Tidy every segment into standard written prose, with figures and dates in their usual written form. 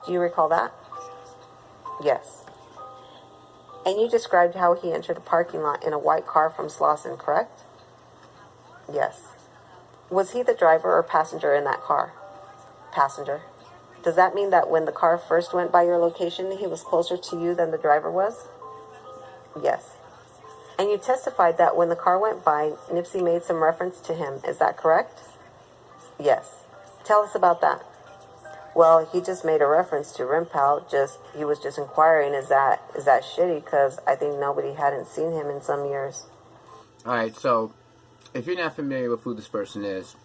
Do you recall that? Yes. And you described how he entered the parking lot in a white car from Slauson, correct? Yes. Was he the driver or passenger in that car? Passenger. Does that mean that when the car first went by your location, he was closer to you than the driver was? Yes. And you testified that when the car went by, Nipsey made some reference to him. Is that correct? Yes. Tell us about that. Well, he just made a reference to Rimpal. He was just inquiring, is that shitty? Because I think nobody hadn't seen him in some years. All right, so if you're not familiar with who this person is,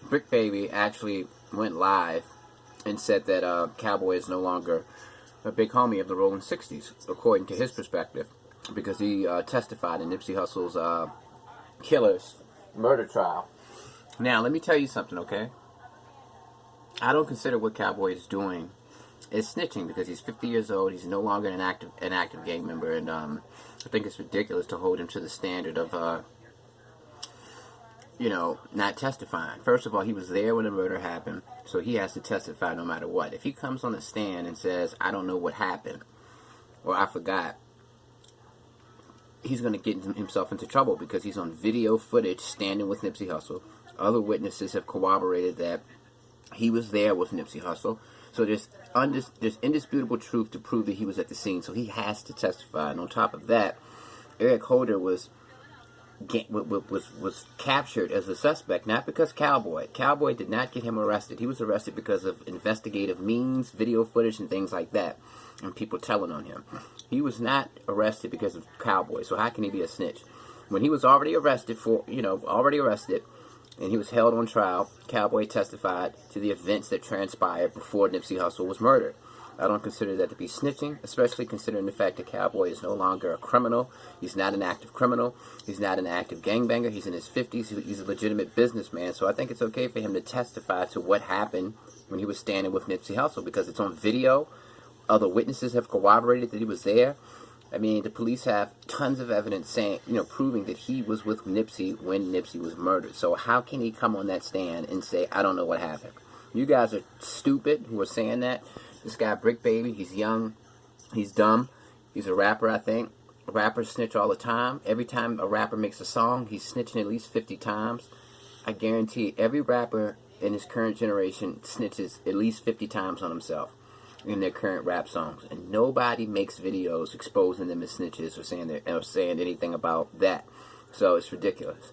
Brick Baby actually went live and said that Cowboy is no longer a big homie of the Rolling 60s, according to his perspective, because he testified in Nipsey Hussle's killer's murder trial. Now, let me tell you something, okay? I don't consider what Cowboy is doing is snitching, because he's 50 years old. He's no longer an active gang member, and I think it's ridiculous to hold him to the standard of, not testifying. First of all, he was there when the murder happened, so he has to testify no matter what. If he comes on the stand and says, I don't know what happened, or I forgot, he's going to get himself into trouble, because he's on video footage standing with Nipsey Hussle. Other witnesses have corroborated that he was there with Nipsey Hussle. So there's indisputable truth to prove that he was at the scene. So he has to testify. And on top of that, Eric Holder was captured as a suspect, not because Cowboy did not get him arrested. He was arrested because of investigative means, video footage, and things like that, and people telling on him. He was not arrested because of Cowboy. So how can he be a snitch? When he was already arrested and he was held on trial, Cowboy testified to the events that transpired before Nipsey Hussle was murdered. I don't consider that to be snitching, especially considering the fact that Cowboy is no longer a criminal. He's not an active criminal. He's not an active gangbanger. He's in his 50s. He's a legitimate businessman. So I think it's okay for him to testify to what happened when he was standing with Nipsey Hussle, because it's on video. Other witnesses have corroborated that he was there. I mean, the police have tons of evidence saying, proving that he was with Nipsey when Nipsey was murdered. So how can he come on that stand and say, I don't know what happened? You guys are stupid who are saying that. This guy, Brick Baby, he's young, he's dumb, he's a rapper, I think. Rappers snitch all the time. Every time a rapper makes a song, he's snitching at least 50 times. I guarantee every rapper in his current generation snitches at least 50 times on himself in their current rap songs, and nobody makes videos exposing them as snitches or saying anything about that. So it's ridiculous.